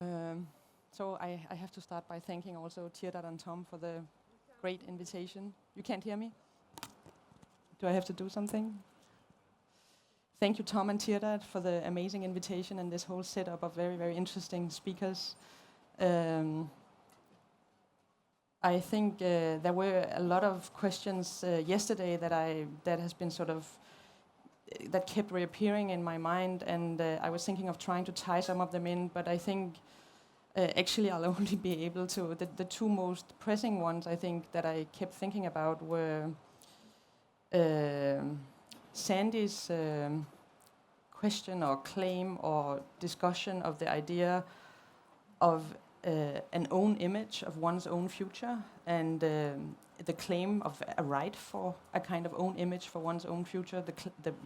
So I have to start by thanking also Tirdat and Tom for the great invitation. You can't hear me? Do I have to do something? Thank you, Tom and Tirdat, for the amazing invitation and this whole setup of very, very interesting speakers. I think there were a lot of questions yesterday that has been sort of that kept reappearing in my mind, and I was thinking of trying to tie some of them in, but I think actually I'll only be able to. The two most pressing ones I think that I kept thinking about were Sandy's question or claim or discussion of the idea of an own image of one's own future, and the claim of a right for a kind of own image for one's own future.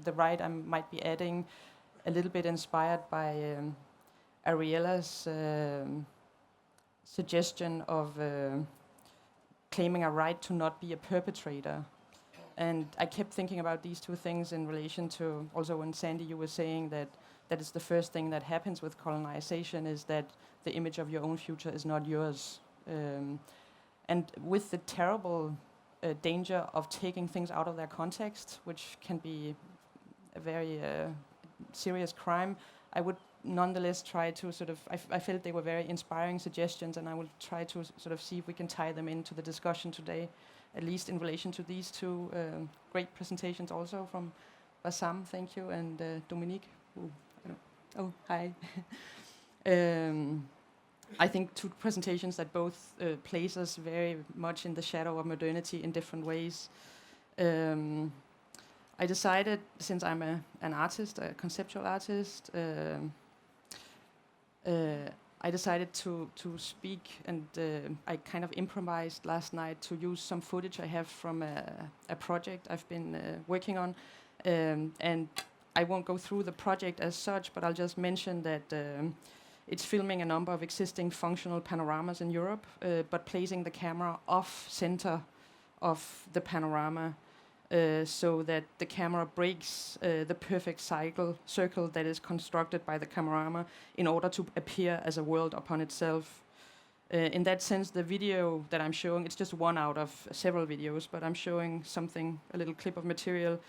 The right, I might be adding, a little bit inspired by Ariela's suggestion of claiming a right to not be a perpetrator. And I kept thinking about these two things in relation to, also when Sandy, you were saying that is the first thing that happens with colonization, is that the image of your own future is not yours. And with the terrible danger of taking things out of their context, which can be a very serious crime, I would nonetheless try to sort of, I felt they were very inspiring suggestions, and I will try to sort of see if we can tie them into the discussion today, at least in relation to these two great presentations also from Bassam, thank you, and Dominique. Oh, hi. I think two presentations that both place us very much in the shadow of modernity in different ways. I decided, since I'm an artist, a conceptual artist, I decided to speak, and I kind of improvised last night to use some footage I have from a project I've been working on. And I won't go through the project as such, but I'll just mention that it's filming a number of existing functional panoramas in Europe, but placing the camera off-center of the panorama, so that the camera breaks the perfect circle that is constructed by the panorama in order to appear as a world upon itself. In that sense, the video that I'm showing, it's just one out of several videos, but I'm showing something, a little clip of material,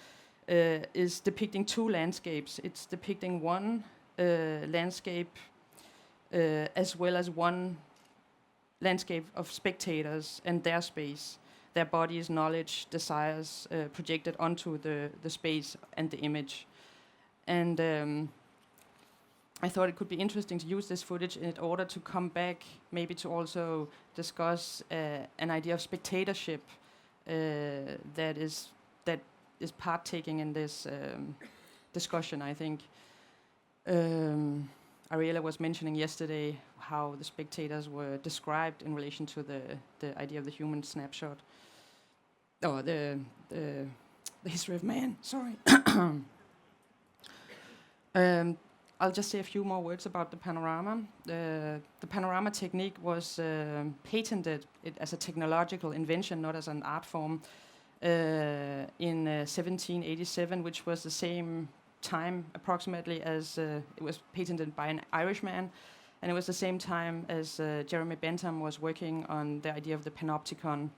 is depicting two landscapes. It's depicting one landscape as well as one landscape of spectators and their space, their bodies, knowledge, desires projected onto the space and the image. And I thought it could be interesting to use this footage in order to come back, maybe to also discuss an idea of spectatorship that is partaking in this discussion, I think. Ariela was mentioning yesterday how the spectators were described in relation to the idea of the human snapshot, or the history of man, sorry. I'll just say a few more words about the panorama. The panorama technique was patented as a technological invention, not as an art form, in 1787, which was the same time approximately as it was patented by an Irishman, and it was the same time as Jeremy Bentham was working on the idea of the panopticon.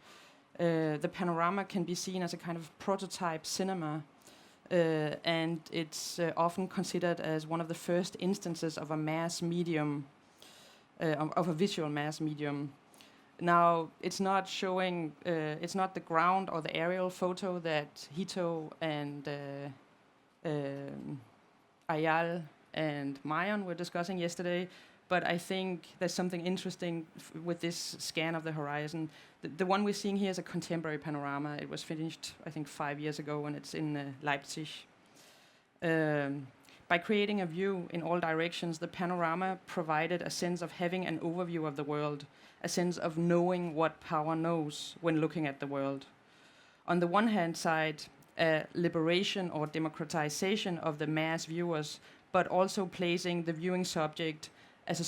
The panorama can be seen as a kind of prototype cinema, and it's often considered as one of the first instances of a mass medium, of a visual mass medium. Now, it's not showing, it's not the ground or the aerial photo that Hito and Ayal and Mayon were discussing yesterday, but I think there's something interesting with this scan of the horizon. The one we're seeing here is a contemporary panorama. It was finished, I think, 5 years ago, and it's in Leipzig. By creating a view in all directions, the panorama provided a sense of having an overview of the world, a sense of knowing what power knows when looking at the world. On the one hand side, a liberation or democratization of the mass viewers, but also placing the viewing subject, as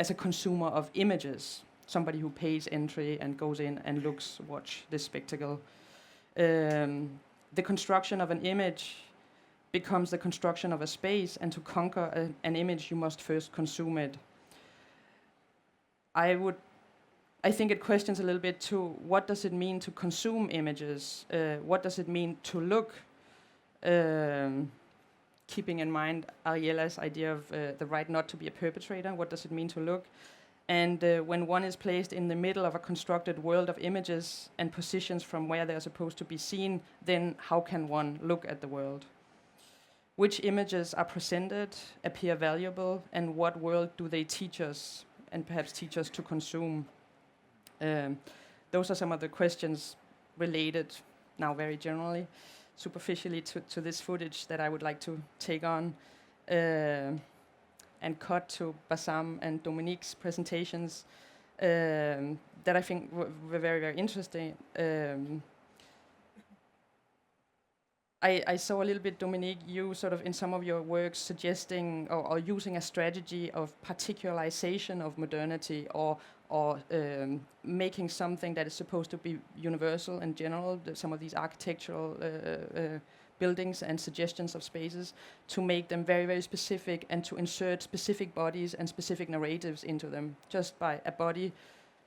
a consumer of images, somebody who pays entry and goes in and watch this spectacle. The construction of an image becomes the construction of a space, and to conquer an image, you must first consume it. I think it questions a little bit to what does it mean to consume images? What does it mean to look? Keeping in mind Ariela's idea of the right not to be a perpetrator, what does it mean to look? And when one is placed in the middle of a constructed world of images and positions from where they're supposed to be seen, then how can one look at the world? Which images are presented, appear valuable, and what world do they teach us, and perhaps teach us to consume? Those are some of the questions related, now very generally, superficially to this footage that I would like to take on and cut to Bassam and Dominique's presentations that I think were very, very interesting. I saw a little bit, Dominique, you sort of in some of your works suggesting or using a strategy of particularization of modernity or making something that is supposed to be universal and general, some of these architectural buildings and suggestions of spaces, to make them very, very specific and to insert specific bodies and specific narratives into them, just by a body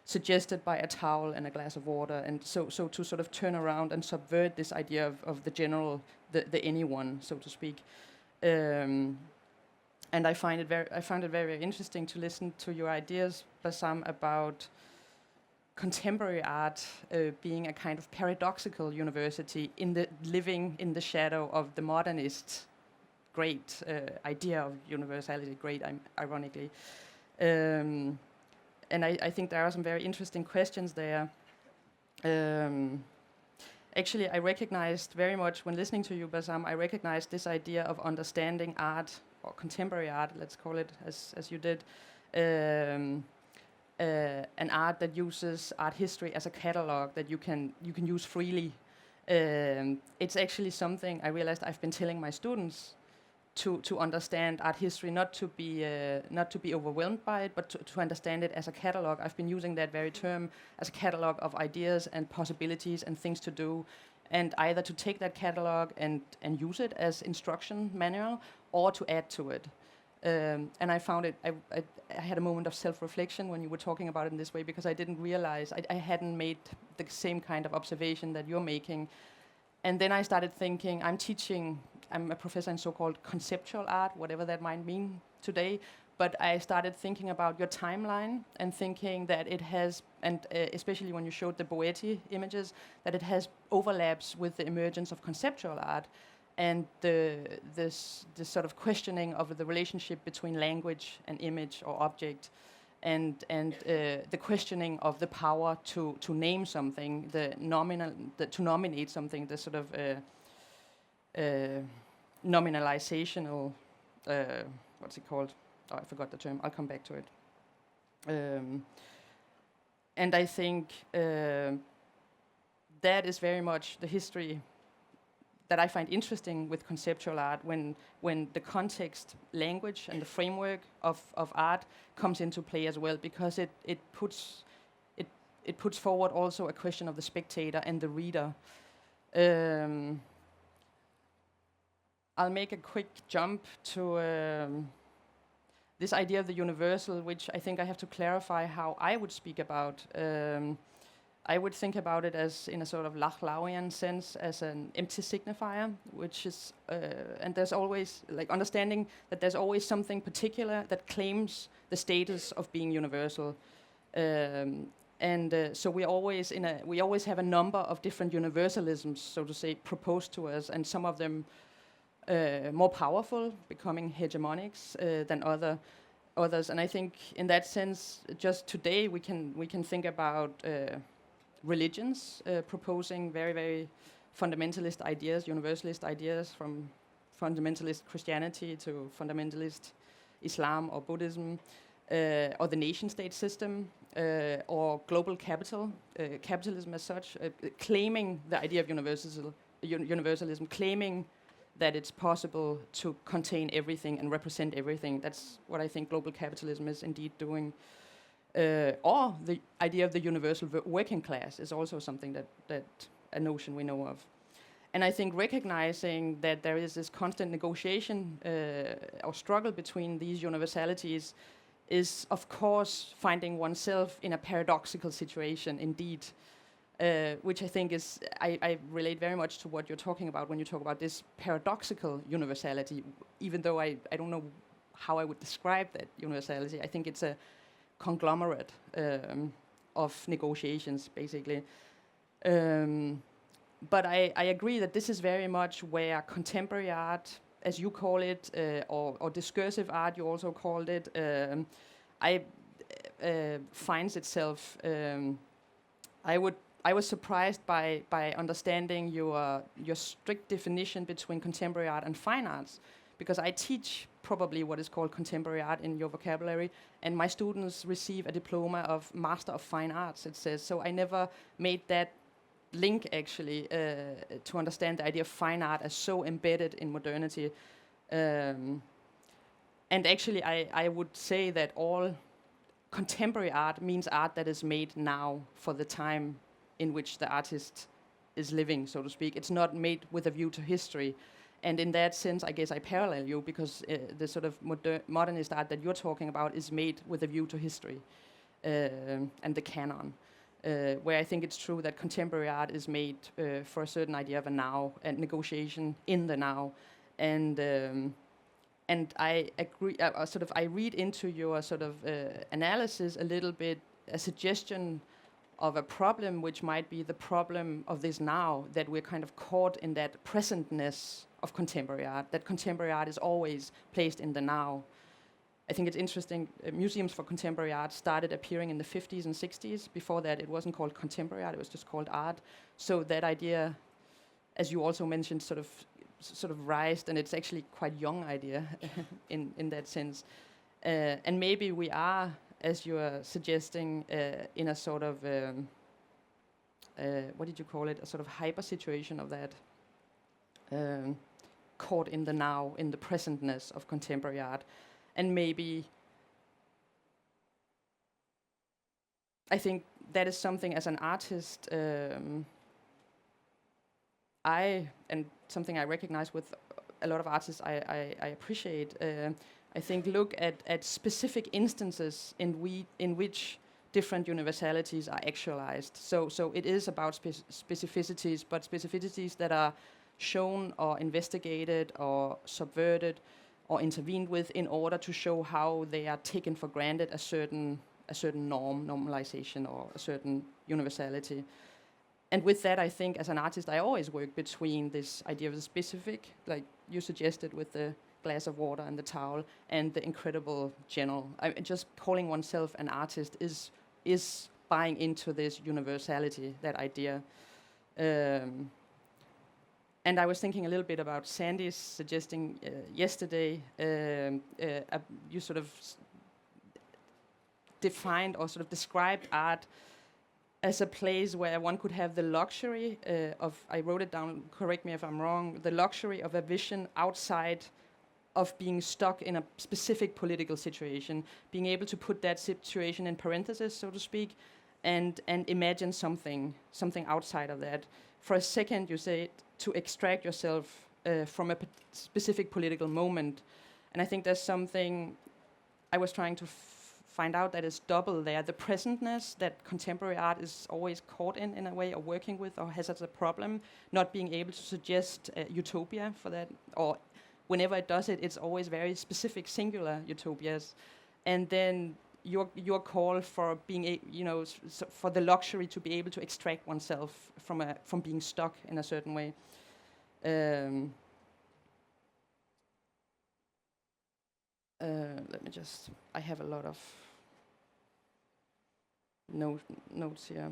suggested by a towel and a glass of water, and so to sort of turn around and subvert this idea of the general, the anyone, so to speak. And I found it very, very interesting to listen to your ideas, Bassam, about contemporary art being a kind of paradoxical university living in the shadow of the modernist great idea of universality, ironically. And I think there are some very interesting questions there. Actually, I recognized very much when listening to you, Bassam, I recognized this idea of understanding art, or contemporary art, let's call it, as you did, an art that uses art history as a catalog that you can use freely. It's actually something I realized I've been telling my students to understand art history, not to be overwhelmed by it, but to understand it as a catalog. I've been using that very term as a catalog of ideas and possibilities and things to do, and either to take that catalog and use it as instruction manual or to add to it. And I found it, I had a moment of self-reflection when you were talking about it in this way, because I didn't realize, I hadn't made the same kind of observation that you're making. And then I started thinking, I'm a professor in so-called conceptual art, whatever that might mean today, but I started thinking about your timeline and thinking that it has, and especially when you showed the Boetti images, that it has overlaps with the emergence of conceptual art and this sort of questioning of the relationship between language and image or object, and the questioning of the power to name something, to nominate something, the sort of nominalizational, what's it called? Oh, I forgot the term. I'll come back to it. And I think that is very much the history that I find interesting with conceptual art, when the context, language, and the framework of art comes into play as well, because it puts forward also a question of the spectator and the reader. I'll make a quick jump to this idea of the universal, which I think I have to clarify how I would speak about. I would think about it as, in a sort of Lachlauian sense, as an empty signifier, which is, and there's always, like, understanding that there's always something particular that claims the status of being universal. So we always have a number of different universalisms, so to say, proposed to us, and some of them more powerful, becoming hegemonics than others. And I think in that sense, just today we can think about religions proposing very, very fundamentalist ideas, universalist ideas, from fundamentalist Christianity to fundamentalist Islam or Buddhism, or the nation-state system, or global capitalism as such, claiming the idea of universalism, claiming that it's possible to contain everything and represent everything. That's what I think global capitalism is indeed doing. Or the idea of the universal working class is also something that a notion we know of. And I think recognizing that there is this constant negotiation or struggle between these universalities is of course finding oneself in a paradoxical situation indeed, which I think is, I relate very much to what you're talking about when you talk about this paradoxical universality, even though I don't know how I would describe that universality. I think it's a conglomerate of negotiations, basically. But I agree that this is very much where contemporary art, as you call it, or discursive art, you also called it, finds itself. I was surprised by understanding your strict definition between contemporary art and fine arts, because I teach probably what is called contemporary art in your vocabulary, and my students receive a diploma of Master of Fine Arts, it says. So I never made that link, actually, to understand the idea of fine art as so embedded in modernity. And actually, I would say that all contemporary art means art that is made now for the time in which the artist is living, so to speak. It's not made with a view to history. And in that sense, I guess I parallel you, because the sort of modernist art that you're talking about is made with a view to history and the canon. Where I think it's true that contemporary art is made for a certain idea of a now and negotiation in the now. And I agree, I read into your sort of analysis a little bit a suggestion of a problem which might be the problem of this now, that we're kind of caught in that presentness of contemporary art, that contemporary art is always placed in the now. I think it's interesting, museums for contemporary art started appearing in the 50s and 60s. Before that, it wasn't called contemporary art, it was just called art. So that idea, as you also mentioned, sort of rised, and it's actually quite young idea in that sense. And maybe we are, as you are suggesting, in a sort of, what did you call it, a sort of hyper situation of that, caught in the now, in the presentness of contemporary art. And maybe, I think that is something as an artist, and something I recognize with a lot of artists I appreciate, I think look at specific instances in which different universalities are actualized. So it is about specificities, but specificities that are shown or investigated or subverted or intervened with in order to show how they are taken for granted a certain normalization, or a certain universality. And with that, I think as an artist, I always work between this idea of the specific, like you suggested with the glass of water and the towel, and the incredible general. Just calling oneself an artist is buying into this universality, that idea. And I was thinking a little bit about Sandy's suggesting yesterday, you sort of defined or sort of described art as a place where one could have the luxury of, I wrote it down, correct me if I'm wrong, the luxury of a vision outside of being stuck in a specific political situation, being able to put that situation in parentheses, so to speak, and imagine something outside of that. For a second, you say, to extract yourself from a specific political moment. And I think there's something I was trying to find out that is double there. The presentness that contemporary art is always caught in a way, or working with, or has as a problem, not being able to suggest utopia for that, or whenever it does it, it's always very specific, singular utopias. And then your call for being, for the luxury to be able to extract oneself from being stuck in a certain way. Let me just, I have a lot of notes here.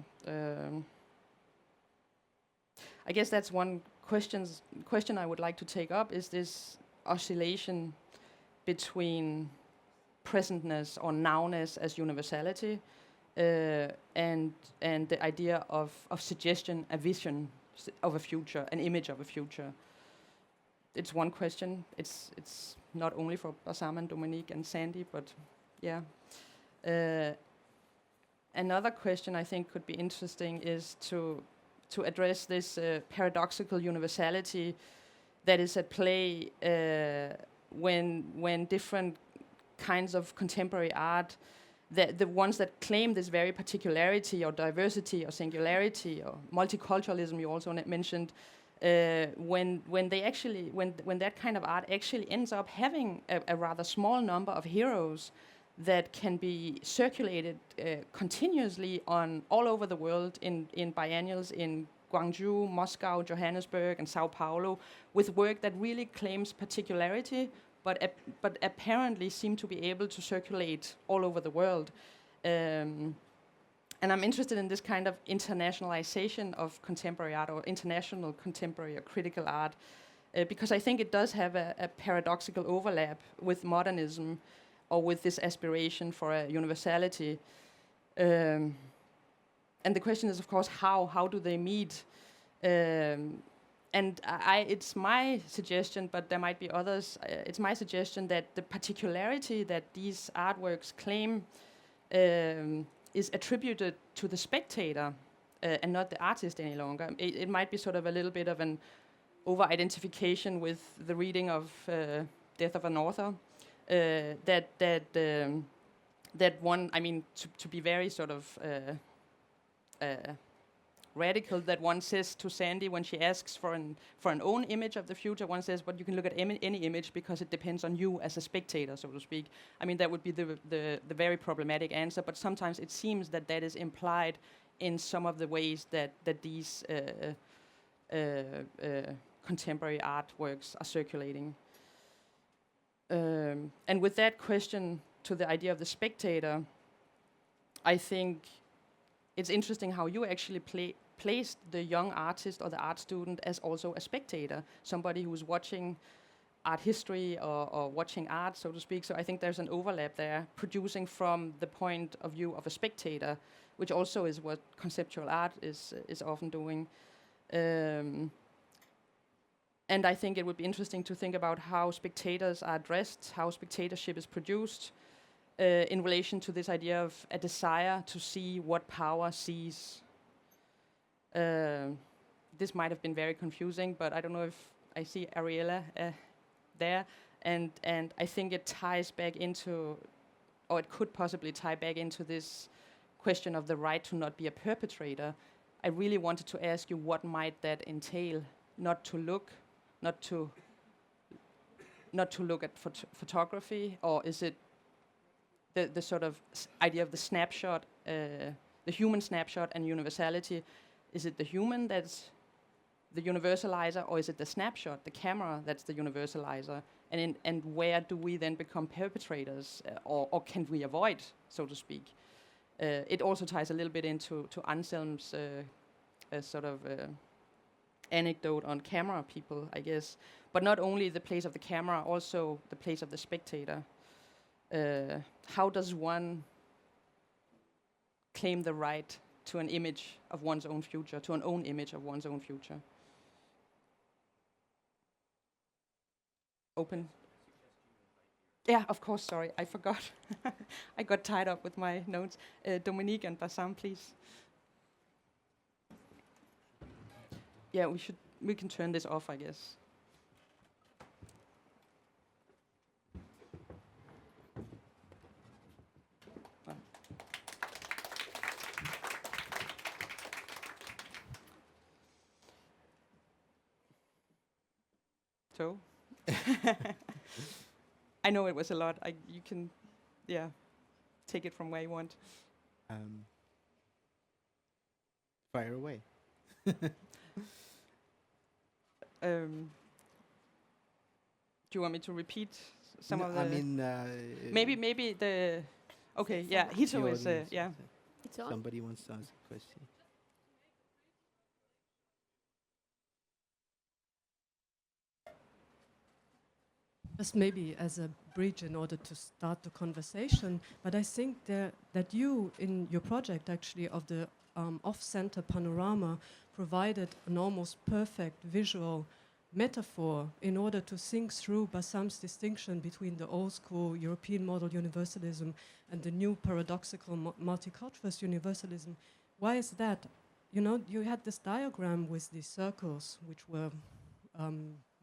I guess that's one question I would like to take up, is this oscillation between presentness or nowness as universality, and the idea of suggestion, a vision of a future, an image of a future. It's one question. It's not only for Bassam and Dominique and Sandy, but yeah. Another question I think could be interesting is to address this paradoxical universality that is at play when different kinds of contemporary art, the ones that claim this very particularity or diversity or singularity or multiculturalism you also mentioned, when that kind of art actually ends up having a rather small number of heroes that can be circulated continuously on all over the world in biennials in Guangzhou, Moscow, Johannesburg, and Sao Paulo, with work that really claims particularity, but apparently seem to be able to circulate all over the world. And I'm interested in this kind of internationalization of contemporary art, or international contemporary or critical art, because I think it does have a paradoxical overlap with modernism, or with this aspiration for a universality. And the question is, of course, how do they meet? And it's my suggestion, but there might be others, it's my suggestion that the particularity that these artworks claim is attributed to the spectator and not the artist any longer. It might be sort of a little bit of an over-identification with the reading of Death of an Author, that one, I mean, to be very sort of radical, that one says to Sandy when she asks for an own image of the future, one says, but you can look at any image because it depends on you as a spectator, so to speak. I mean, that would be the very problematic answer, but sometimes it seems that that is implied in some of the ways that these contemporary artworks are circulating. And with that question to the idea of the spectator, I think it's interesting how you actually placed the young artist or the art student as also a spectator, somebody who's watching art history or watching art, so to speak. So I think there's an overlap there, producing from the point of view of a spectator, which also is what conceptual art is often doing. And I think it would be interesting to think about how spectators are addressed, how spectatorship is produced, in relation to this idea of a desire to see what power sees. This might have been very confusing, but I don't know if I see Ariella there, and I think it ties back into, or it could possibly tie back into this question of the right to not be a perpetrator. I really wanted to ask you, what might that entail? Not to look at photography, or is it the sort of idea of the snapshot, the human snapshot and universality? Is it the human that's the universalizer, or is it the snapshot, the camera, that's the universalizer? And where do we then become perpetrators, or can we avoid, so to speak? It also ties a little bit into Anselm's sort of anecdote on camera people, I guess. But not only the place of the camera, also the place of the spectator. How does one claim the right to an image of one's own future, to an own image of one's own future? Open. Yeah, of course, sorry, I forgot. I got tied up with my notes. Dominique and Bassam, please. Yeah, we can turn this off, I guess. So, I know it was a lot. You can, take it from where you want. Fire away. Do you want me to repeat some of the? I mean, maybe the. Okay, yeah, Hito is yeah. It's on. Somebody wants to ask a question. Just maybe as a bridge in order to start the conversation, but I think that you, in your project actually of the off-center panorama, provided an almost perfect visual metaphor in order to think through Bassam's distinction between the old school European model universalism and the new paradoxical multiculturalist universalism. Why is that? You know, you had this diagram with these circles which were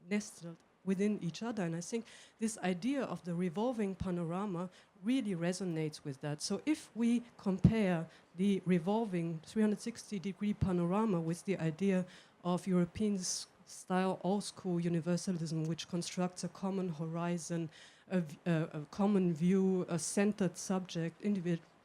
nested within each other. And I think this idea of the revolving panorama really resonates with that. So if we compare the revolving 360-degree panorama with the idea of European style old school universalism, which constructs a common horizon, a common view, a centered subject,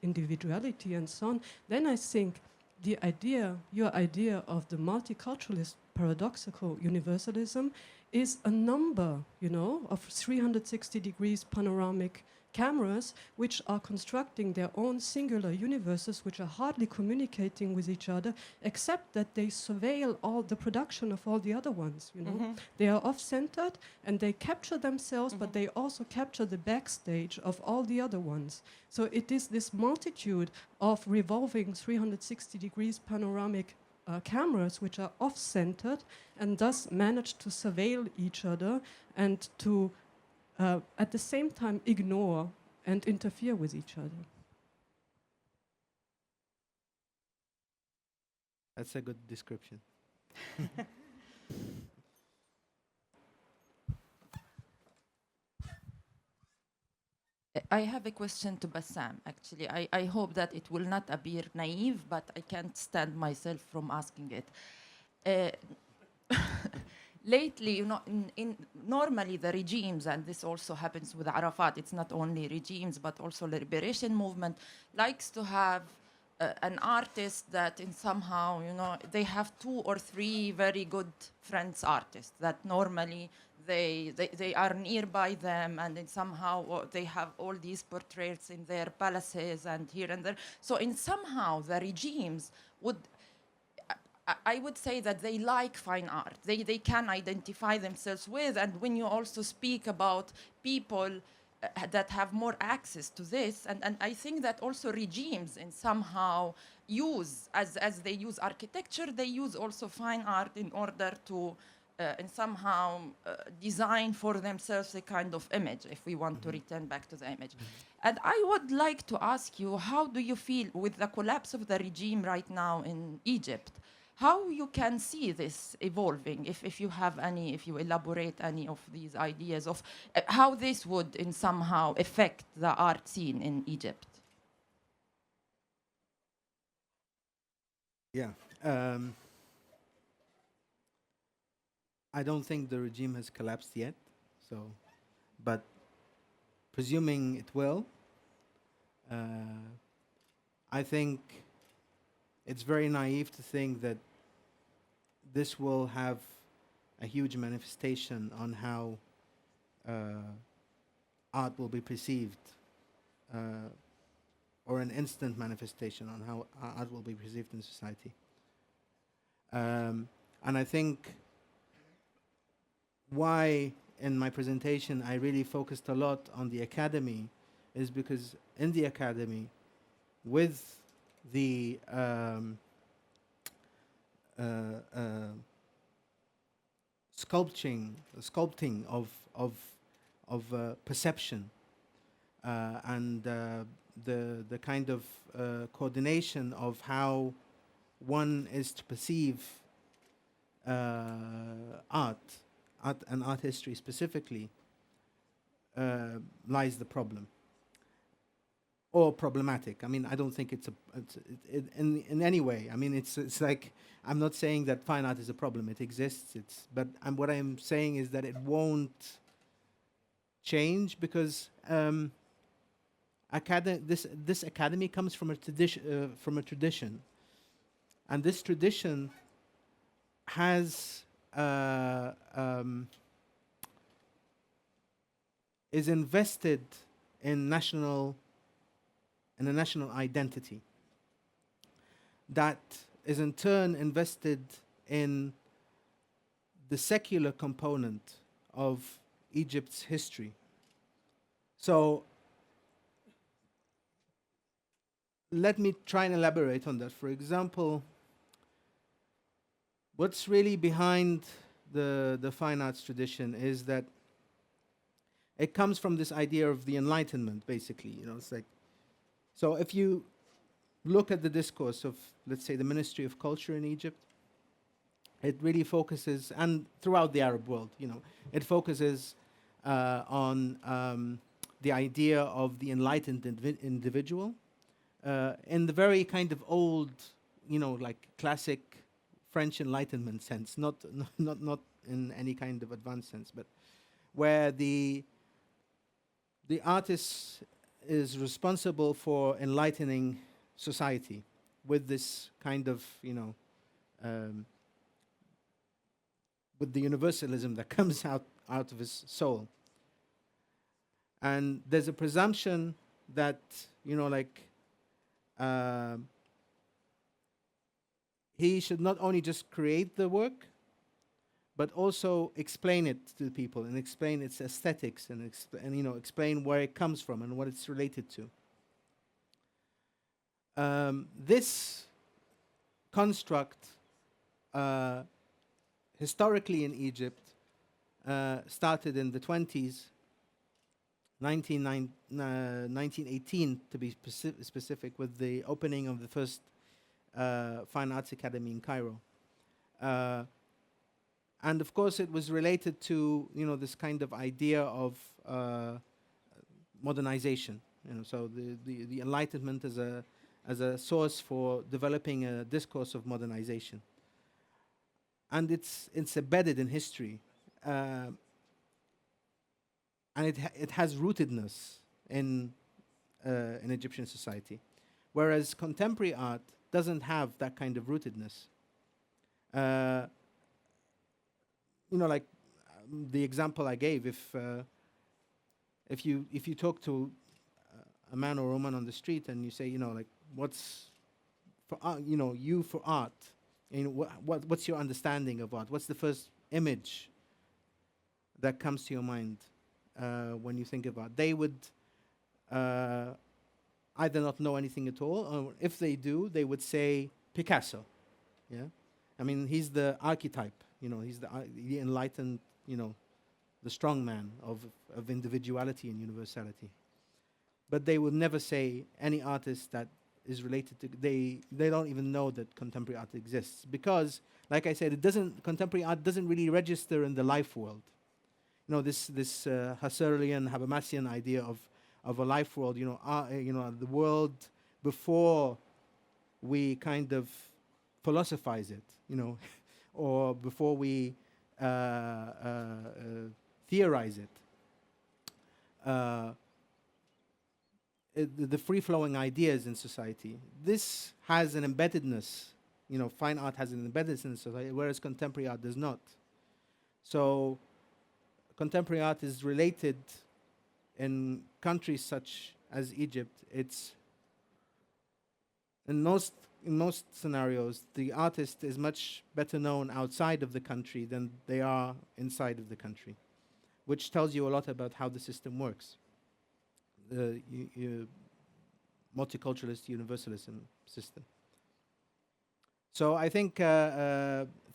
individuality, and so on, then I think the idea, your idea of the multiculturalist paradoxical universalism is a number, you know, of 360 degrees panoramic cameras which are constructing their own singular universes, which are hardly communicating with each other, except that they surveil all the production of all the other ones, you know. They are off-centered and they capture themselves, but they also capture the backstage of all the other ones. So it is this multitude of revolving 360 degrees panoramic cameras which are off-centered and thus manage to surveil each other and to at the same time ignore and interfere with each other. That's a good description. I have a question to Bassam, actually. I hope that it will not appear naive, but I can't stand myself from asking it. Lately, you know, normally the regimes, and this also happens with Arafat, it's not only regimes, but also the liberation movement, likes to have an artist that in somehow, you know, they have 2 or 3 very good friends artists that normally they are nearby them, and in somehow they have all these portraits in their palaces and here and there. So in somehow the regimes would, I would say that they like fine art. They can identify themselves with, and when you also speak about people that have more access to this, and I think that also regimes in somehow use, as they use architecture, they use also fine art in order to in somehow design for themselves a kind of image, if we want to return back to the image. And I would like to ask you, how do you feel with the collapse of the regime right now in Egypt? How you can see this evolving, if you have any, if you elaborate any of these ideas of how this would in somehow affect the art scene in Egypt? Yeah. I don't think the regime has collapsed yet, so, but presuming it will, I think it's very naive to think that this will have a huge manifestation on how art will be perceived, or an instant manifestation on how art will be perceived in society. And I think why in my presentation I really focused a lot on the academy is because in the academy, with the sculpting of perception and the kind of coordination of how one is to perceive art and art history specifically, lies the problem. Or problematic. I mean, I don't think it's in any way. I mean, it's like, I'm not saying that fine art is a problem. It exists. But what I'm saying is that it won't change because this academy comes from a tradition, and this tradition has is invested in a national identity that is in turn invested in the secular component of Egypt's history. So let me try and elaborate on that. For example, what's really behind the fine arts tradition is that it comes from this idea of the Enlightenment, basically. You know, it's like, so if you look at the discourse of, let's say, the Ministry of Culture in Egypt, it really focuses, and throughout the Arab world, it focuses on the idea of the enlightened individual in the very kind of old, like classic French Enlightenment sense, not in any kind of advanced sense, but where the artist is responsible for enlightening society with this kind of, with the universalism that comes out of his soul. And there's a presumption that, he should not only just create the work, but also explain it to the people and explain its aesthetics and explain where it comes from and what it's related to. This construct, historically in Egypt, started in the 20s, 1918 to be specific, with the opening of the first Fine Arts Academy in Cairo. And of course it was related to, this kind of idea of modernization. So the Enlightenment as a source for developing a discourse of modernization. And it's embedded in history. And it has rootedness in Egyptian society. Whereas contemporary art doesn't have that kind of rootedness. Like the example I gave, if you talk to a man or a woman on the street and you say, like, what's for art, you for art, what's your understanding of art? What's the first image that comes to your mind when you think about? They would either not know anything at all, or if they do, they would say Picasso. Yeah, I mean, he's the archetype. He's the enlightened, the strong man of individuality and universality. But they would never say any artist that is related to. They don't even know that contemporary art exists, because, like I said, contemporary art doesn't really register in the life world. This Husserlian, Habermasian idea of a life world. The world before we kind of philosophize it. Or before we theorize it. The free-flowing ideas in society. This has an embeddedness. Fine art has an embeddedness in society, whereas contemporary art does not. So contemporary art is related in countries such as Egypt. It's in most scenarios, the artist is much better known outside of the country than they are inside of the country, which tells you a lot about how the system works. The multiculturalist universalism system. So I think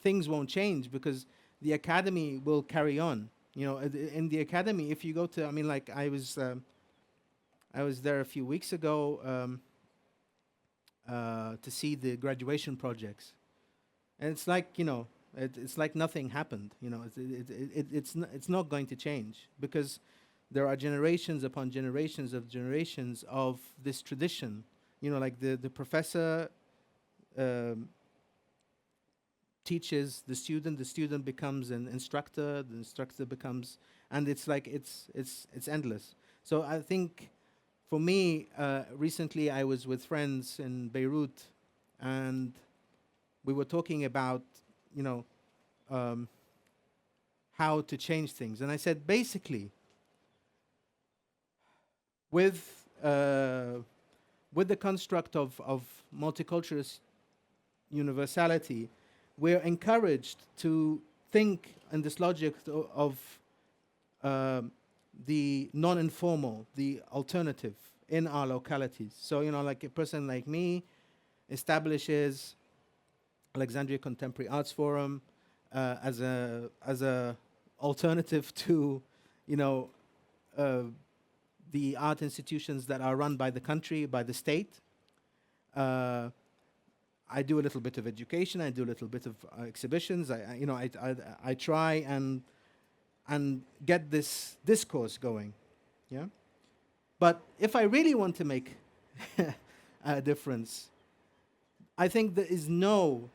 things won't change because the academy will carry on. In the academy, if you go to, I was there a few weeks ago. To see the graduation projects, and it's like it's like nothing happened. It's not going to change because there are generations upon generations of this tradition. Like the professor teaches the student becomes an instructor, the instructor becomes, and it's like it's endless. So I think. For me, recently I was with friends in Beirut, and we were talking about, how to change things. And I said, basically, with the construct of multicultural universality, we're encouraged to think in this logic of the non-informal, the alternative in our localities. So, like a person like me establishes Alexandria Contemporary Arts Forum as a alternative to, the art institutions that are run by the country, by the state. I do a little bit of education. I do a little bit of exhibitions. I try and get this discourse going. Yeah. But if I really want to make a difference, I think there is no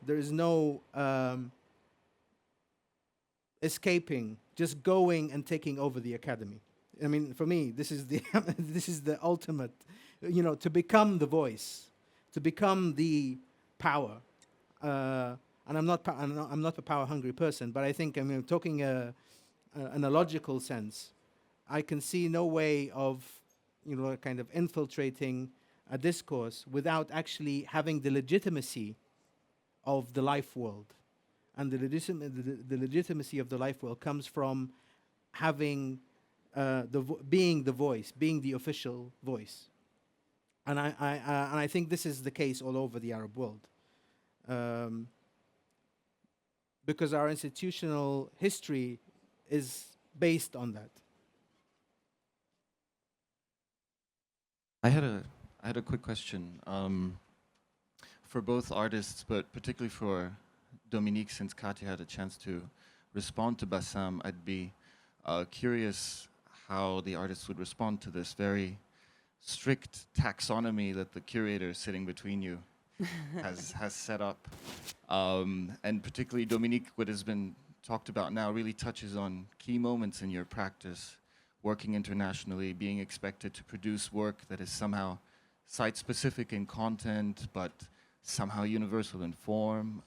escaping, just going and taking over the academy. I mean, for me, this is the this is the ultimate, to become the voice, to become the power. And I'm not a power-hungry person, but I think, talking in a logical sense, I can see no way of, kind of infiltrating a discourse without actually having the legitimacy of the life world. And the legitimacy of the life world comes from having being the voice, being the official voice. And I think this is the case all over the Arab world, because our institutional history is based on that. I had a quick question for both artists, but particularly for Dominique, since Katya had a chance to respond to Bassam. I'd be curious how the artists would respond to this very strict taxonomy that the curator sitting between you has set up. And particularly Dominique, what has been talked about now really touches on key moments in your practice, working internationally, being expected to produce work that is somehow site-specific in content, but somehow universal in form.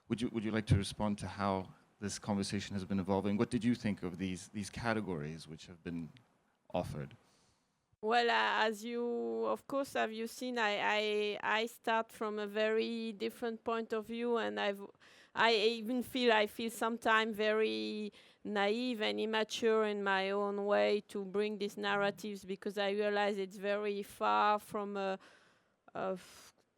Would you like to respond to how this conversation has been evolving? What did you think of these categories which have been offered? Well, as you, of course, have you seen, I start from a very different point of view, and I feel sometimes very naive and immature in my own way to bring these narratives, because I realize it's very far from a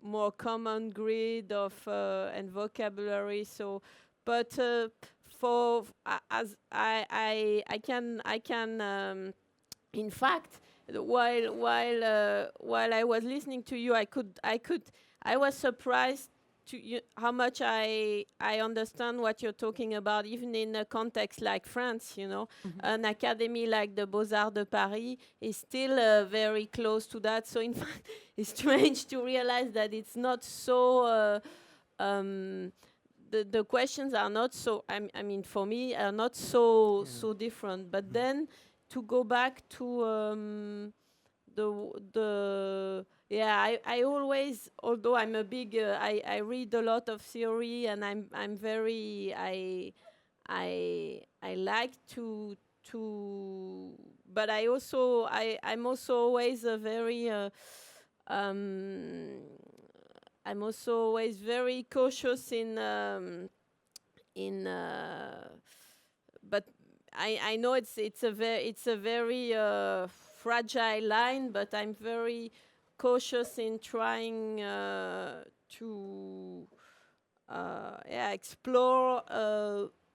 more common grid of and vocabulary. So, but as I can in fact, while I was listening to you, I was surprised to how much I understand what you're talking about, even in a context like France. An academy like the Beaux-Arts de Paris is still very close to that. So in fact, it's strange to realize that it's not so. The questions are not so. I mean, for me, are not so different. But then to go back to I always, although I'm a big, I read a lot of theory, and I'm very, I like to, but I'm also always a very, I'm also always very cautious but I know it's a very fragile line, but I'm very cautious in trying to explore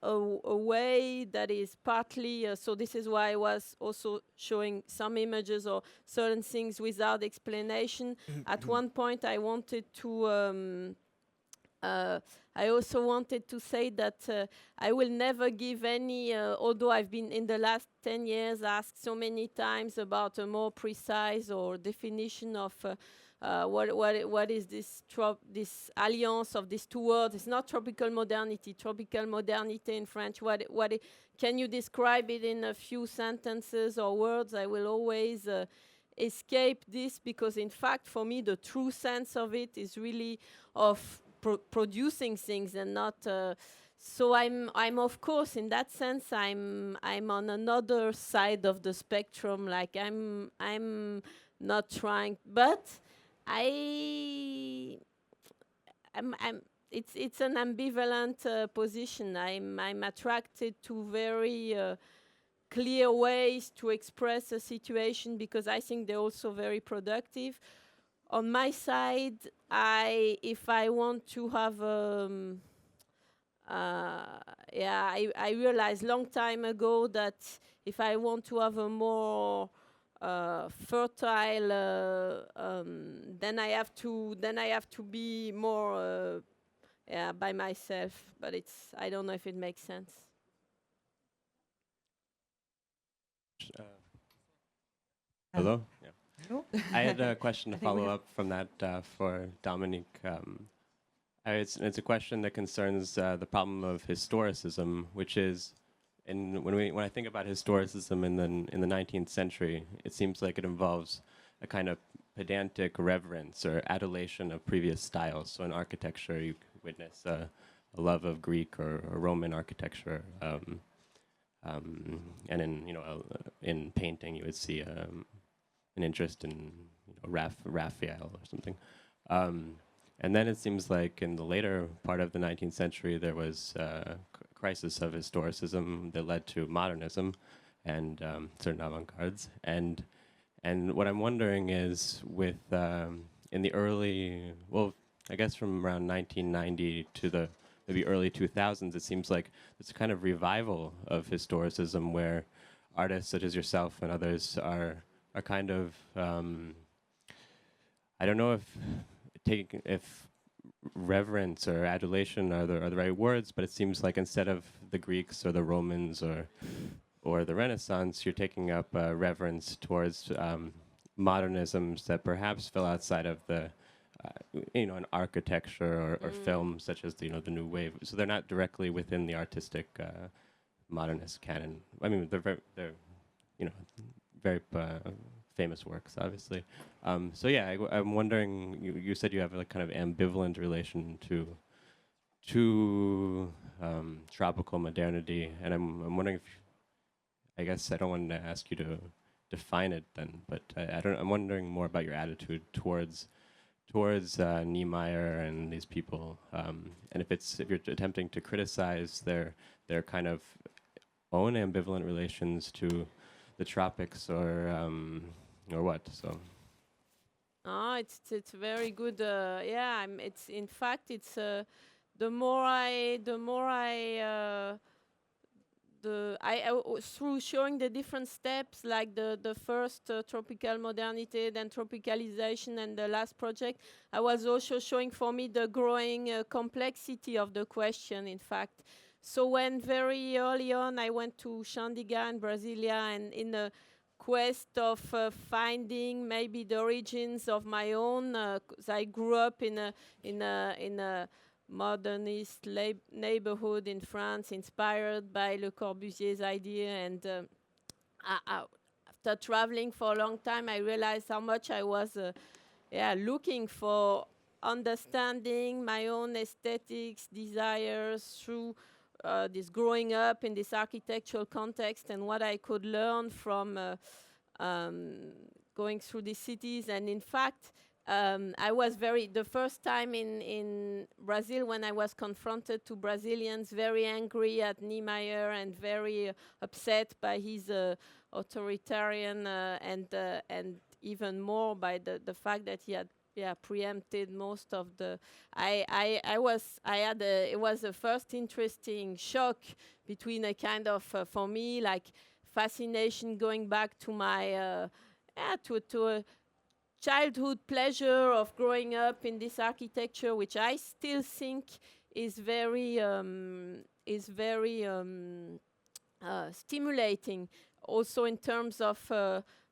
a way that is partly, so this is why I was also showing some images or certain things without explanation. At one point I wanted to, I also wanted to say that I will never give any, although I've been in the last 10 years asked so many times about a more precise or definition of what is this alliance of these two words. It's not tropical modernity, Tropicale Modernité in French. Can you describe it in a few sentences or words? I will always escape this, because in fact for me the true sense of it is really of producing things and not. So I'm of course in that sense I'm on another side of the spectrum. Like I'm not trying, but it's an ambivalent position. I'm attracted to very clear ways to express a situation, because I think they're also very productive. On my side, if I want to have I realized long time ago that if I want to have a more fertile. Then I have to be more by myself. But I don't know if it makes sense. Hello. Yeah. Hello. I had a question to I think we follow have- up from that for Dominique. It's a question that concerns the problem of historicism, which is, when I think about historicism in the 19th century, it seems like it involves a kind of pedantic reverence or adulation of previous styles. So in architecture, you witness a love of Greek or Roman architecture, and in painting, you would see an interest in Raphael or something. And then it seems like in the later part of the 19th century, there was a crisis of historicism that led to modernism and certain avant-gardes. And what I'm wondering is, with in the early, well, I guess from around 1990 to the maybe early 2000s, it seems like there's a kind of revival of historicism where artists such as yourself and others are kind of, I don't know if reverence or adulation are the right words, but it seems like instead of the Greeks or the Romans or the Renaissance, you're taking up reverence towards modernisms that perhaps fell outside of the in architecture or film, such as the new wave. So they're not directly within the artistic modernist canon. I mean, they're very famous works, obviously. So yeah, I'm wondering. You said you have a kind of ambivalent relation to tropical modernity, and I'm wondering if, I guess I don't want to ask you to define it then, but I'm wondering more about your attitude towards Niemeyer and these people, and if you're attempting to criticize their kind of own ambivalent relations to the tropics or what. So it's very good. It's in fact the more I through showing the different steps, like the first Tropicale Modernité, then tropicalization, and the last project, I was also showing for me the growing complexity of the question, in fact. So when very early on I went to Xandiga in Brasilia, and in a quest of finding maybe the origins of my own, 'cause I grew up in a modernist neighborhood in France, inspired by Le Corbusier's idea. And after traveling for a long time, I realized how much I was looking for understanding my own aesthetics, desires through this growing up in this architectural context, and what I could learn from going through these cities. And in fact, I was the first time in Brazil, when I was confronted to Brazilians very angry at Niemeyer and very upset by his authoritarian and even more by the fact that he had preempted most of the. It was a first interesting shock between a kind of for me like fascination going back to my to a childhood pleasure of growing up in this architecture, which I still think is very stimulating, also in terms of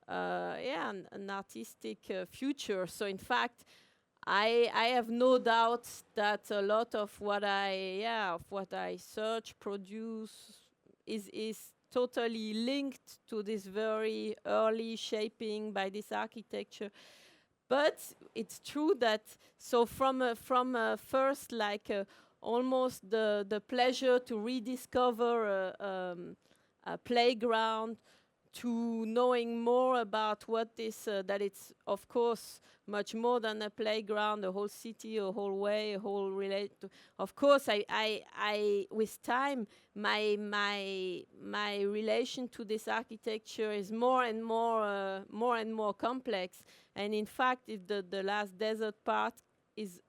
an artistic future. So in fact, I have no doubt that a lot of what I search, produce, is totally linked to this very early shaping by this architecture. But it's true that from first almost the pleasure to rediscover a playground, to knowing more about what this that it's of course much more than a playground, a whole city, a whole way, a whole relate. Of course, I with time my relation to this architecture is more and more complex. And in fact, if the last desert part is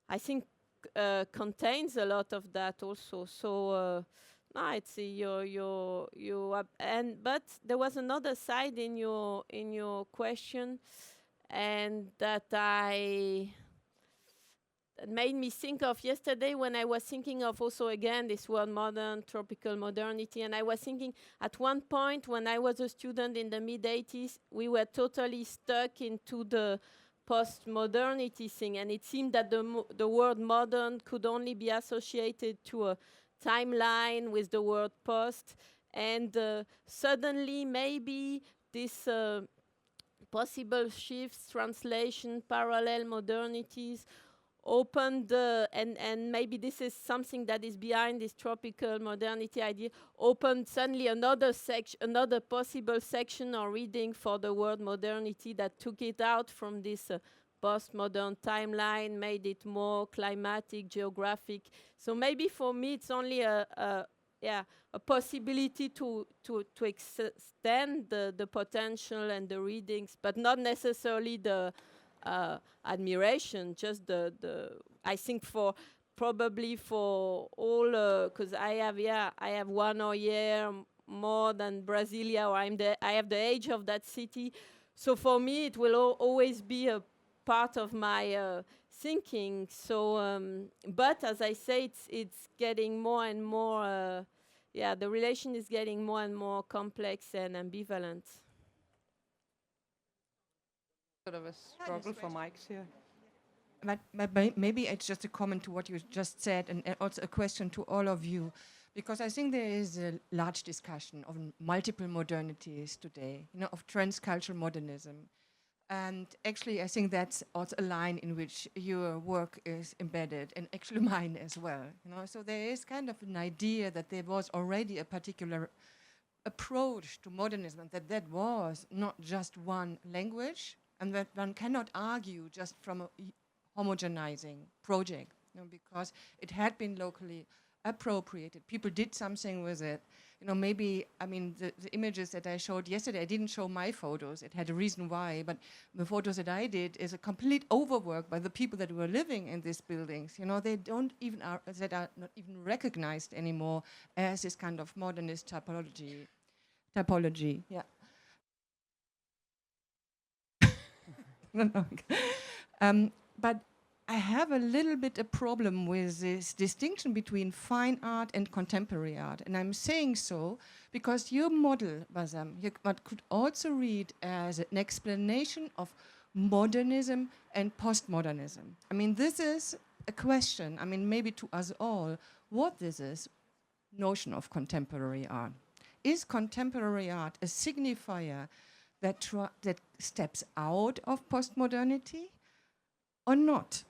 I think contains a lot of that also. So No, it's but there was another side in your question, and that made me think of yesterday when I was thinking of also again this word modern, tropical modernity, and I was thinking at one point when I was a student in the mid-80s, we were totally stuck into the post-modernity thing, and it seemed that the word modern could only be associated to a timeline with the word post, and suddenly maybe this possible shifts, translation, parallel modernities opened and maybe this is something that is behind this tropical modernity idea, opened suddenly another possible section or reading for the word modernity that took it out from this postmodern timeline, made it more climatic, geographic. So maybe for me it's only a possibility to extend the potential and the readings, but not necessarily the admiration, just I think probably for all, because I have 1 year more than Brasilia, or I have the age of that city. So for me, it will always be a part of my thinking. So, but as I say, it's getting more and more. The relation is getting more and more complex and ambivalent. Sort of a struggle for mics here. But maybe it's just a comment to what you just said, and also a question to all of you, because I think there is a large discussion of multiple modernities today, of transcultural modernism. And actually, I think that's also a line in which your work is embedded, and actually mine as well. So there is kind of an idea that there was already a particular approach to modernism, that was not just one language, and that one cannot argue just from a homogenizing project, because it had been locally appropriated. People did something with it. Maybe, the images that I showed yesterday, I didn't show my photos. It had a reason why, but the photos that I did is a complete overwork by the people that were living in these buildings. They don't even that are not even recognized anymore as this kind of modernist typology. Yeah. But I have a little bit a problem with this distinction between fine art and contemporary art. And I'm saying so because your model, Bassam, could also read as an explanation of modernism and postmodernism. This is a question, maybe to us all, what is this notion of contemporary art? Is contemporary art a signifier that steps out of postmodernity or not?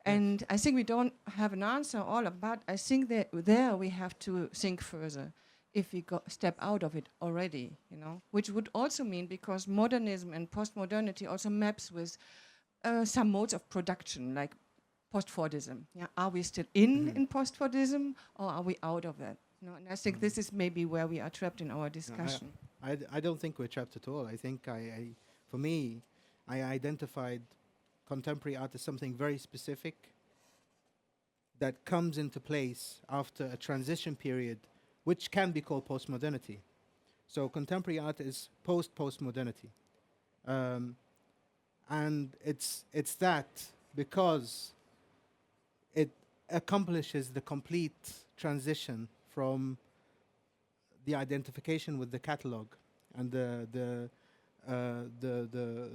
And I think we don't have an answer but I think that there we have to think further if we step out of it already, which would also mean, because modernism and postmodernity also maps with some modes of production, like post-Fordism. Are we still in post-Fordism, or are we out of it? And I think this is maybe where we are trapped in our discussion. I don't think we're trapped at all. I think for me, I identified contemporary art as something very specific that comes into place after a transition period, which can be called postmodernity. So contemporary art is postmodernity, and it's that because it accomplishes the complete transition from the identification with the catalogue and the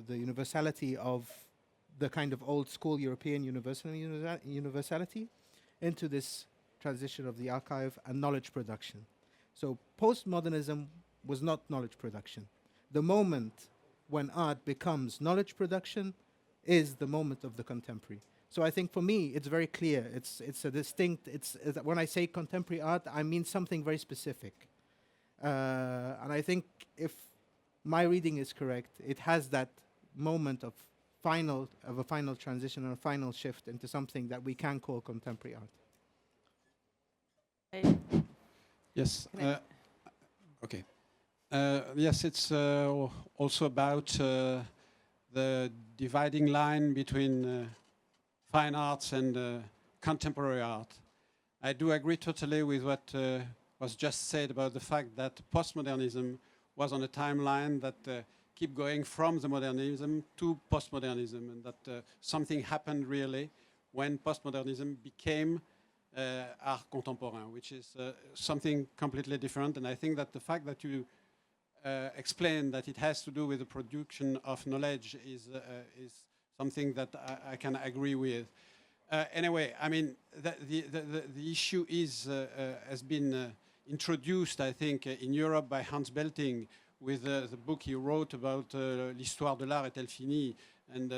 universality of the kind of old school European universality into this transition of the archive and knowledge production. So postmodernism was not knowledge production. The moment when art becomes knowledge production is the moment of the contemporary. So I think for me it's very clear. It's a distinct. When I say contemporary art, I mean something very specific. And I think if my reading is correct, it has that moment of a final transition or a final shift into something that we can call contemporary art. Yes. Okay. Yes, it's also about the dividing line between fine arts and contemporary art. I do agree totally with what was just said about the fact that postmodernism was on a timeline that keep going from the modernism to postmodernism, and that something happened really when postmodernism became art contemporain, which is something completely different. And I think that the fact that you explain that it has to do with the production of knowledge is something that I can agree with. Anyway, I mean, the issue is has been introduced, I think, in Europe by Hans Belting with the book he wrote about l'histoire de l'art est-elle finie, and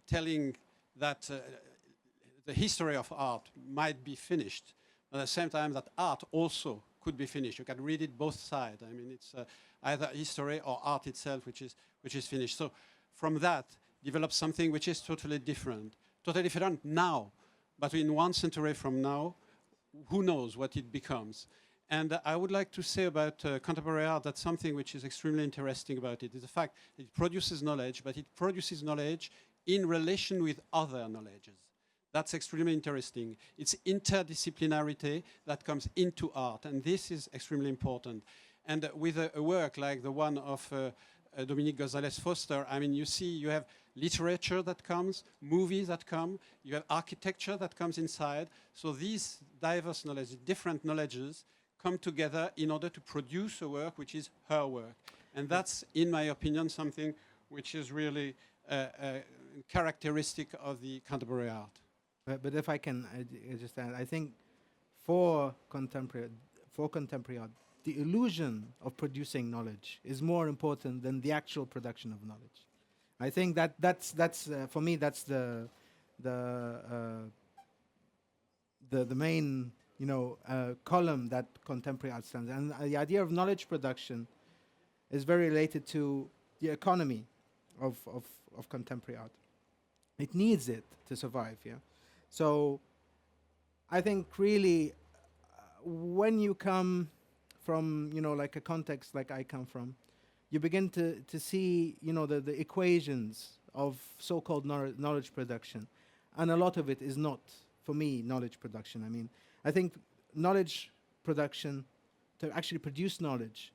telling that the history of art might be finished, but at the same time that art also could be finished. You can read it both sides. I mean, it's either history or art itself which is finished. So from that develops something which is totally different now, but in 1 century from now, who knows what it becomes. And I would like to say about contemporary art that something which is extremely interesting about it is the fact that it produces knowledge, but it produces knowledge in relation with other knowledges. That's extremely interesting. It's interdisciplinarity that comes into art, and this is extremely important. And with a work like the one of Dominique Gonzalez-Foerster, I mean, you see, you have literature that comes, movies that come, you have architecture that comes inside. So these diverse knowledges, different knowledges, come together in order to produce a work which is her work. And that's, in my opinion, something which is really characteristic of the contemporary art. But if I can just add, I think for contemporary art, the illusion of producing knowledge is more important than the actual production of knowledge. I think that's for me, that's the main column that contemporary art stands. And the idea of knowledge production is very related to the economy of contemporary art. It needs it to survive. Yeah. So I think really when you come from, like a context like I come from, you begin to see, the equations of so-called knowledge production. And a lot of it is not, for me, knowledge production. I mean, I think knowledge production, to actually produce knowledge,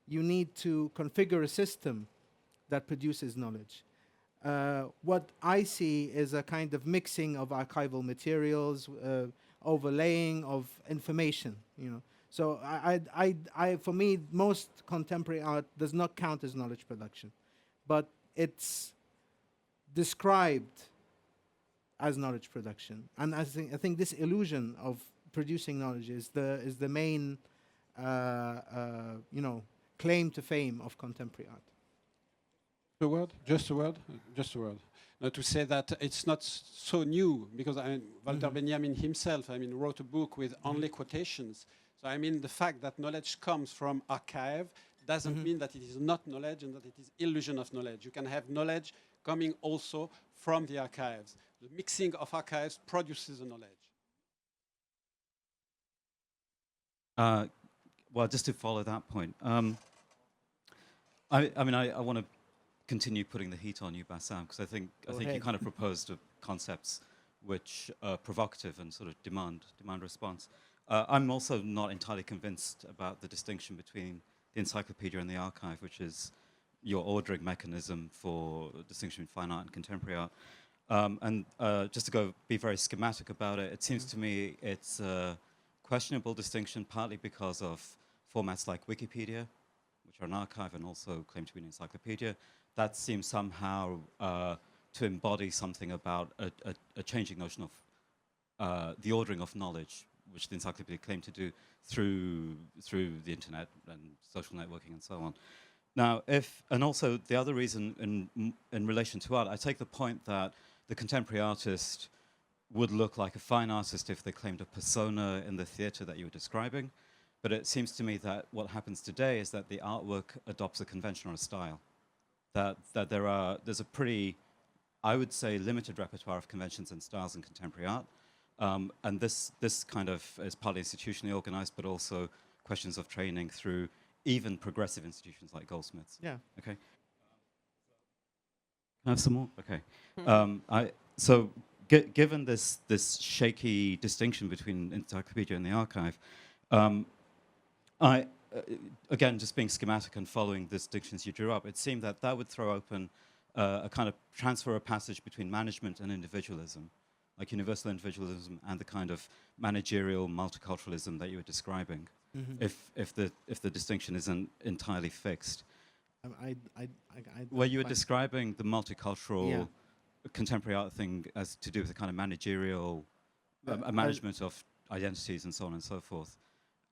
you need to configure a system that produces knowledge. What I see is a kind of mixing of archival materials, overlaying of information, So for me, most contemporary art does not count as knowledge production, but it's described as knowledge production. And I think this illusion of producing knowledge is the main, claim to fame of contemporary art. Just a word. To say that it's not so new, because Walter Benjamin himself, wrote a book with only quotations. So the fact that knowledge comes from archive doesn't mean that it is not knowledge and that it is illusion of knowledge. You can have knowledge coming also from the archives. The mixing of archives produces a knowledge. Well, just to follow that point, I want to continue putting the heat on you, Bassam, because I think you kind of proposed concepts which are provocative and sort of demand response. I'm also not entirely convinced about the distinction between the encyclopedia and the archive, which is your ordering mechanism for distinction between fine art and contemporary art. Just to be very schematic about it, it seems to me it's a questionable distinction, partly because of formats like Wikipedia, which are an archive and also claim to be an encyclopedia. That seems somehow to embody something about a changing notion of the ordering of knowledge, which the encyclopedia claimed to do through the internet and social networking and so on. Now, and also the other reason in relation to art, I take the point that the contemporary artist would look like a fine artist if they claimed a persona in the theatre that you were describing. But it seems to me that what happens today is that the artwork adopts a convention or a style. That there's a pretty, I would say, limited repertoire of conventions and styles in contemporary art. And this kind of is partly institutionally organized, but also questions of training through even progressive institutions like Goldsmiths. Yeah. Okay. Can I have some more? Okay. So given this shaky distinction between encyclopedia and the archive, I again, just being schematic and following the distinctions you drew up, it seemed that would throw open a kind of transfer of passage between management and individualism, like universal individualism and the kind of managerial multiculturalism that you were describing. If the distinction isn't entirely fixed. Where you were describing the multicultural contemporary art thing as to do with the kind of managerial management of identities and so on and so forth,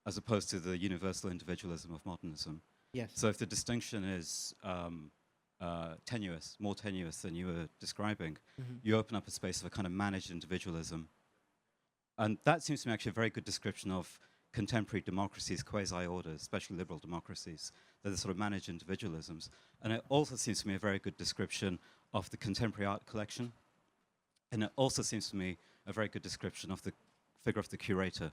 as opposed to the universal individualism of modernism. Yes. So if the distinction is tenuous, more tenuous than you were describing, you open up a space of a kind of managed individualism. And that seems to me actually a very good description of contemporary democracies, quasi-orders, especially liberal democracies. They're the sort of managed individualisms. And it also seems to me a very good description of the contemporary art collection. And it also seems to me a very good description of the figure of the curator.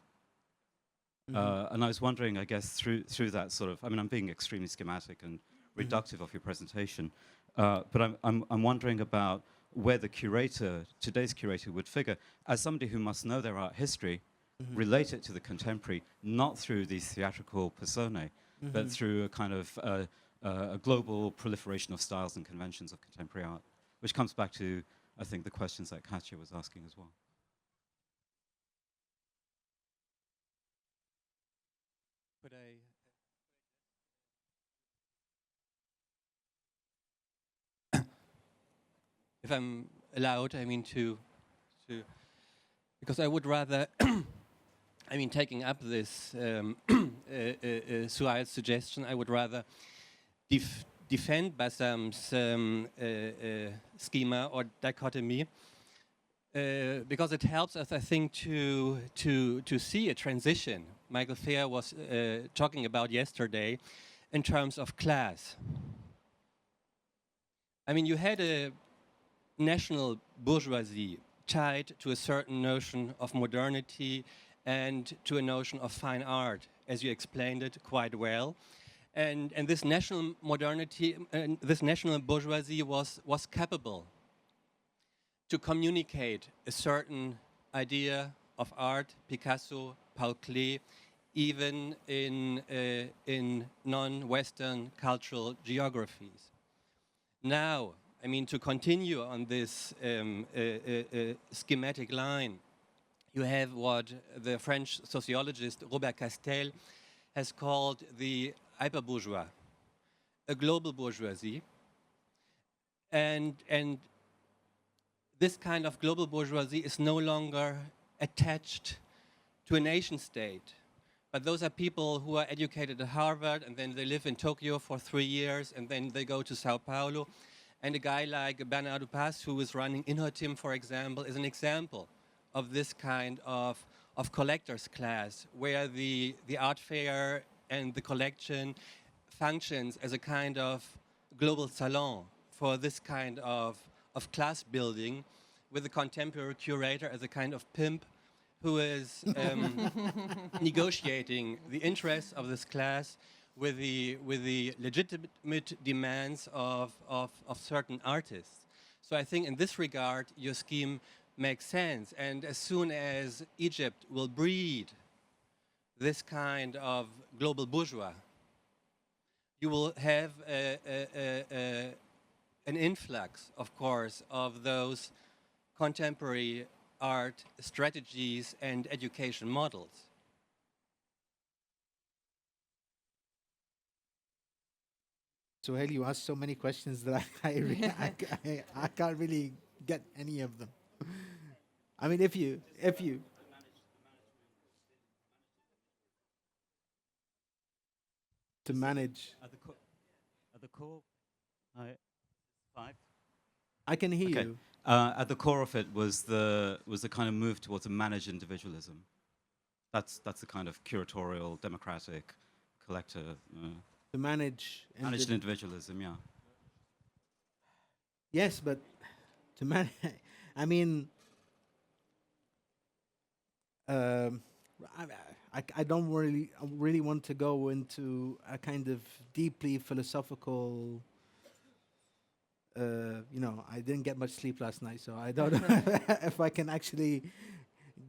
And I was wondering, I guess, through that sort of, I mean, I'm being extremely schematic and reductive of your presentation, but I'm wondering about where the curator, today's curator, would figure as somebody who must know their art history, relate it to the contemporary, not through these theatrical personae, but through a kind of a global proliferation of styles and conventions of contemporary art, which comes back to, I think, the questions that Katya was asking as well. Could I? If I'm allowed, I mean to, because I would rather, I mean, taking up this Suhail's suggestion, I would rather defend Bassam's schema or dichotomy, because it helps us, I think, to see a transition Michael Fehr was talking about yesterday in terms of class. I mean, you had a national bourgeoisie tied to a certain notion of modernity and to a notion of fine art, as you explained it quite well. And this national modernity, this national bourgeoisie was capable to communicate a certain idea of art, Picasso, Paul Klee, even in non-Western cultural geographies. Now, I mean, to continue on this schematic line, you have what the French sociologist Robert Castel has called the hyperbourgeois, a global bourgeoisie. And this kind of global bourgeoisie is no longer attached to a nation state. But those are people who are educated at Harvard, and then they live in Tokyo for 3 years, and then they go to Sao Paulo. And a guy like Bernardo Paz, who is running Inhotim, for example, is an example of this kind of collector's class, where the art fair and the collection functions as a kind of global salon for this kind of class building, with the contemporary curator as a kind of pimp who is negotiating the interests of this class with the legitimate demands of certain artists. So I think in this regard, your scheme makes sense. And as soon as Egypt will breed this kind of global bourgeois, you will have an influx, of course, of those contemporary art strategies and education models. Suhail, you asked so many questions that I can't really get any of them. I mean, if you to manage At the core, five. I can hear Okay. you. At the core of it was the kind of move towards a managed individualism. That's the kind of curatorial, democratic, collector, To manage managed individualism. Yeah. Yes, but to manage, I mean, I don't really want to go into a kind of deeply philosophical I didn't get much sleep last night, so I don't know if I can actually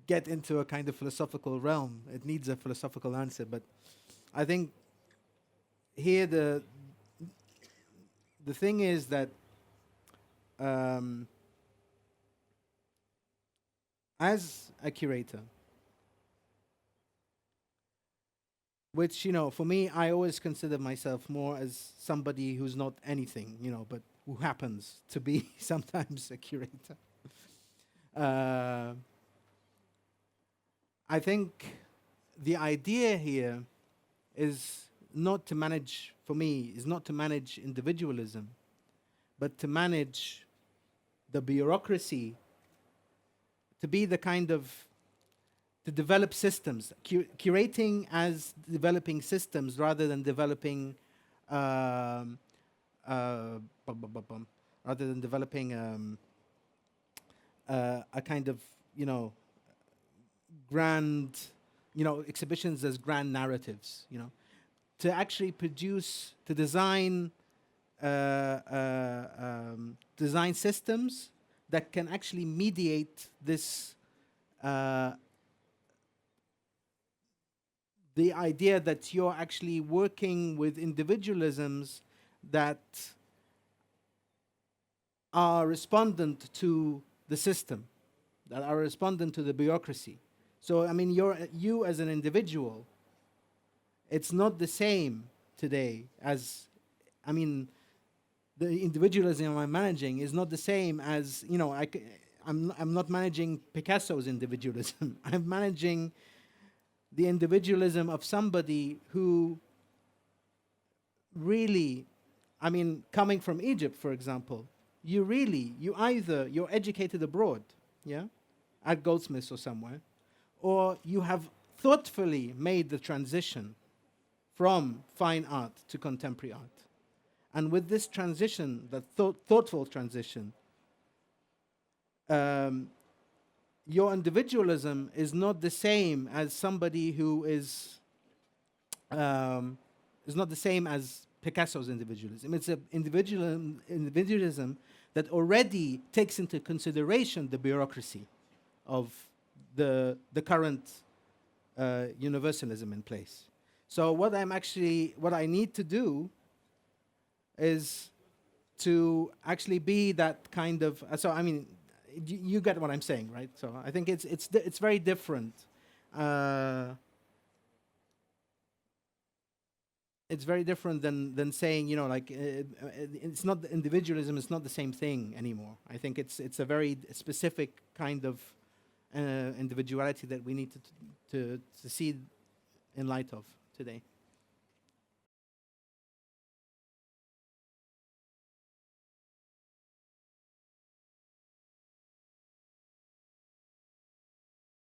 get into a kind of philosophical realm. It needs a philosophical answer, but I think here the thing is that as a curator, which, for me, I always consider myself more as somebody who's not anything, but who happens to be sometimes a curator. I think the idea here is not to manage, for me, is not to manage individualism, but to manage the bureaucracy, to be the kind of, to develop systems, curating as developing systems rather than developing, rather than developing a kind of, grand, exhibitions as grand narratives, to actually produce, to design, design systems that can actually mediate this, the idea that you're actually working with individualisms that are respondent to the system, that are respondent to the bureaucracy. So, I mean, you as an individual, it's not the same today as, I mean, the individualism I'm managing is not the same as, I'm not managing Picasso's individualism. I'm managing the individualism of somebody who really, I mean, coming from Egypt, for example, you're educated abroad, yeah, at Goldsmiths or somewhere, or you have thoughtfully made the transition from fine art to contemporary art. And with this transition, the thoughtful transition, your individualism is not the same as somebody who is not the same as Picasso's individualism. It's an individualism that already takes into consideration the bureaucracy of the current universalism in place. So what I need to do is to actually be that kind of, so I mean, you get what I'm saying, right? So I think it's very different. It's very different than saying, it's not individualism. It's not the same thing anymore. I think it's a very specific kind of individuality that we need to see in light of today.